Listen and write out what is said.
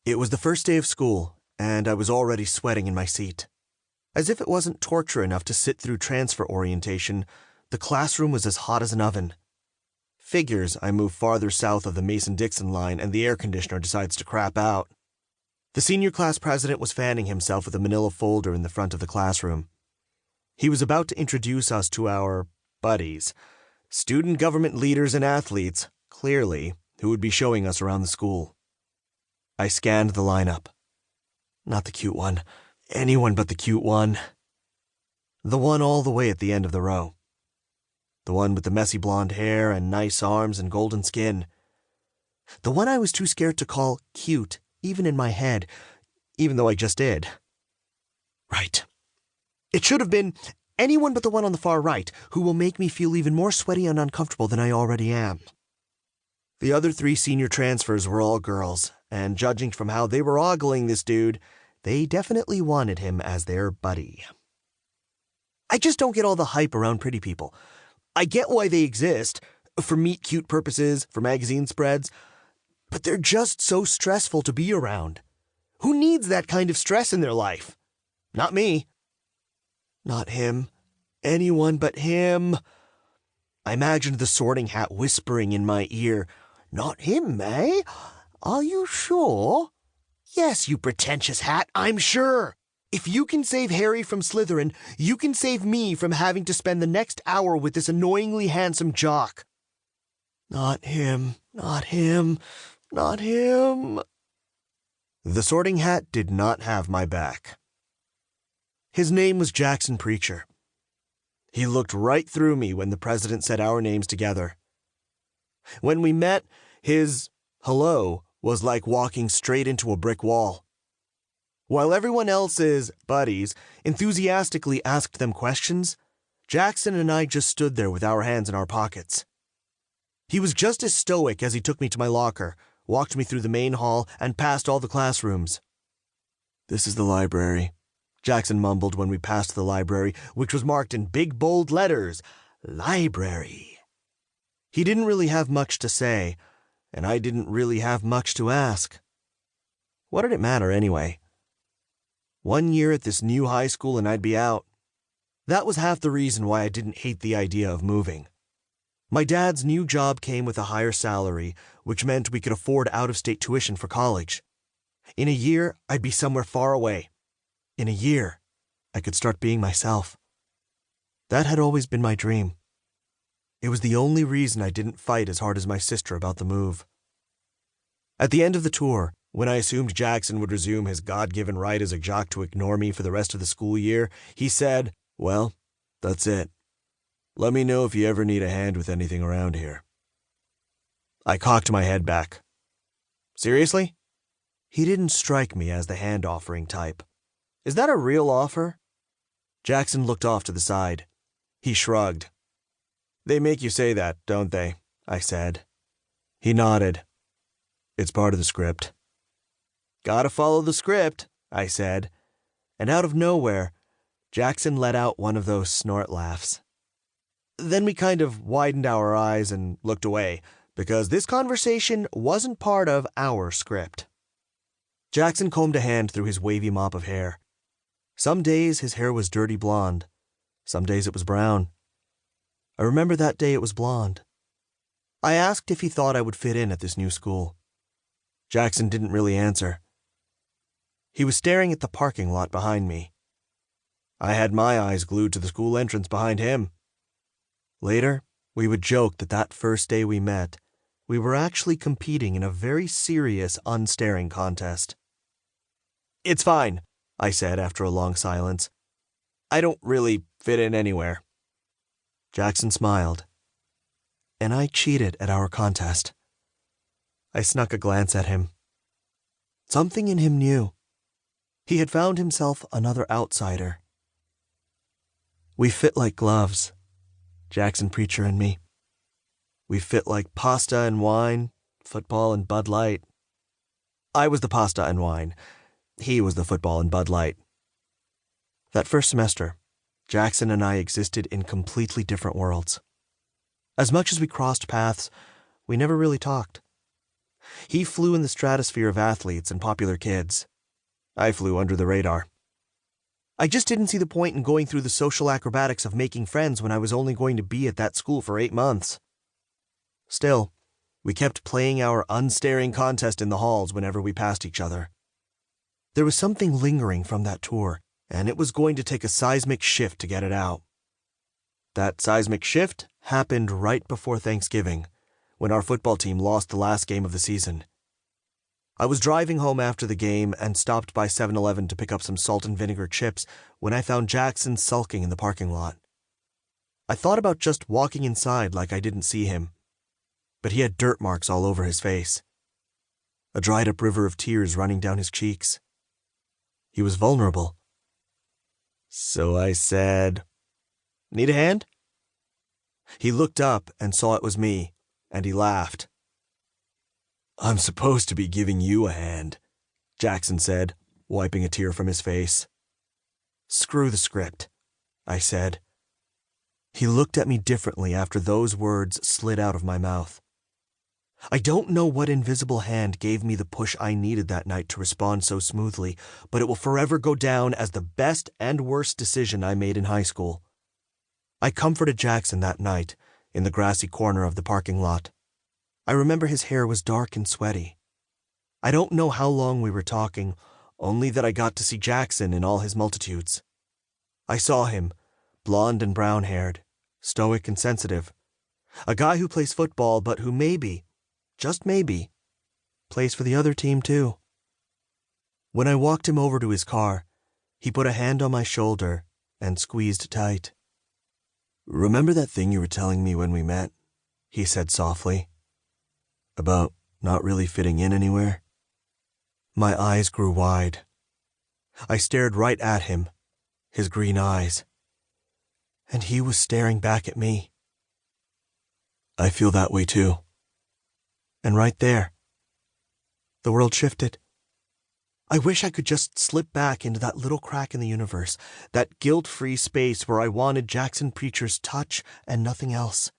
It was the first day of school, and I was already sweating in my seat. As if it wasn't torture enough to sit through transfer orientation, the classroom was as hot as an oven. Figures I move farther south of the Mason-Dixon line and the air conditioner decides to crap out. The senior class president was fanning himself with a manila folder in the front of the classroom. He was about to introduce us to our buddies, student government leaders and athletes, clearly, who would be showing us around the school. I scanned the lineup. Not the cute one. Anyone but the cute one. The one all the way at the end of the row. The one with the messy blonde hair and nice arms and golden skin. The one I was too scared to call cute, even in my head, even though I just did. Right. It should have been anyone but the one on the far right, who will make me feel even more sweaty and uncomfortable than I already am. The other 3 senior transfers were all girls, and judging from how they were ogling this dude, they definitely wanted him as their buddy. I just don't get all the hype around pretty people. I get why they exist, for meet-cute purposes, for magazine spreads, but they're just so stressful to be around. Who needs that kind of stress in their life? Not me. Not him. Anyone but him. I imagined the Sorting Hat whispering in my ear, "Not him, eh? Are you sure?" "Yes, you pretentious hat, I'm sure. If you can save Harry from Slytherin, you can save me from having to spend the next hour with this annoyingly handsome jock." Not him, not him, not him. The Sorting Hat did not have my back. His name was Jackson Preacher. He looked right through me when the president said our names together. When we met, his hello was like walking straight into a brick wall. While everyone else's buddies enthusiastically asked them questions, Jackson and I just stood there with our hands in our pockets. He was just as stoic as he took me to my locker, walked me through the main hall, and past all the classrooms. "This is the library," Jackson mumbled when we passed the library, which was marked in big bold letters, "Library." He didn't really have much to say, and I didn't really have much to ask. What did it matter anyway? 1 year at this new high school and I'd be out. That was half the reason why I didn't hate the idea of moving. My dad's new job came with a higher salary, which meant we could afford out-of-state tuition for college. In a year, I'd be somewhere far away. In a year, I could start being myself. That had always been my dream. It was the only reason I didn't fight as hard as my sister about the move. At the end of the tour, when I assumed Jackson would resume his God-given right as a jock to ignore me for the rest of the school year, he said, "Well, that's it. Let me know if you ever need a hand with anything around here." I cocked my head back. Seriously? He didn't strike me as the hand-offering type. Is that a real offer? Jackson looked off to the side. He shrugged. "They make you say that, don't they?" I said. He nodded. "It's part of the script." "Gotta follow the script," I said, and out of nowhere, Jackson let out one of those snort laughs. Then we kind of widened our eyes and looked away, because this conversation wasn't part of our script. Jackson combed a hand through his wavy mop of hair. Some days his hair was dirty blonde. Some days it was brown. I remember that day it was blonde. I asked if he thought I would fit in at this new school. Jackson didn't really answer. He was staring at the parking lot behind me. I had my eyes glued to the school entrance behind him. Later, we would joke that first day we met, we were actually competing in a very serious unstaring contest. "It's fine," I said after a long silence. "I don't really fit in anywhere." Jackson smiled. And I cheated at our contest. I snuck a glance at him. Something in him knew. He had found himself another outsider. We fit like gloves, Jackson Preacher and me. We fit like pasta and wine, football and Bud Light. I was the pasta and wine. He was the football and Bud Light. That first semester, Jackson and I existed in completely different worlds. As much as we crossed paths, we never really talked. He flew in the stratosphere of athletes and popular kids. I flew under the radar. I just didn't see the point in going through the social acrobatics of making friends when I was only going to be at that school for 8 months. Still, we kept playing our unstaring contest in the halls whenever we passed each other. There was something lingering from that tour, and it was going to take a seismic shift to get it out. That seismic shift happened right before Thanksgiving, when our football team lost the last game of the season. I was driving home after the game and stopped by 7-Eleven to pick up some salt and vinegar chips when I found Jackson sulking in the parking lot. I thought about just walking inside like I didn't see him, but he had dirt marks all over his face, a dried-up river of tears running down his cheeks. He was vulnerable. So I said, "Need a hand?" He looked up and saw it was me, and he laughed. "I'm supposed to be giving you a hand," Jackson said, wiping a tear from his face. "Screw the script," I said. He looked at me differently after those words slid out of my mouth. I don't know what invisible hand gave me the push I needed that night to respond so smoothly, but it will forever go down as the best and worst decision I made in high school. I comforted Jackson that night, in the grassy corner of the parking lot. I remember his hair was dark and sweaty. I don't know how long we were talking, only that I got to see Jackson in all his multitudes. I saw him, blonde and brown-haired, stoic and sensitive. A guy who plays football, but who maybe, just maybe, plays for the other team too. When I walked him over to his car, he put a hand on my shoulder and squeezed tight. "Remember that thing you were telling me when we met?" he said softly. "About not really fitting in anywhere?" My eyes grew wide. I stared right at him, his green eyes, and he was staring back at me. "I feel that way too." And right there, the world shifted. I wish I could just slip back into that little crack in the universe, that guilt-free space where I wanted Jackson Preacher's touch and nothing else.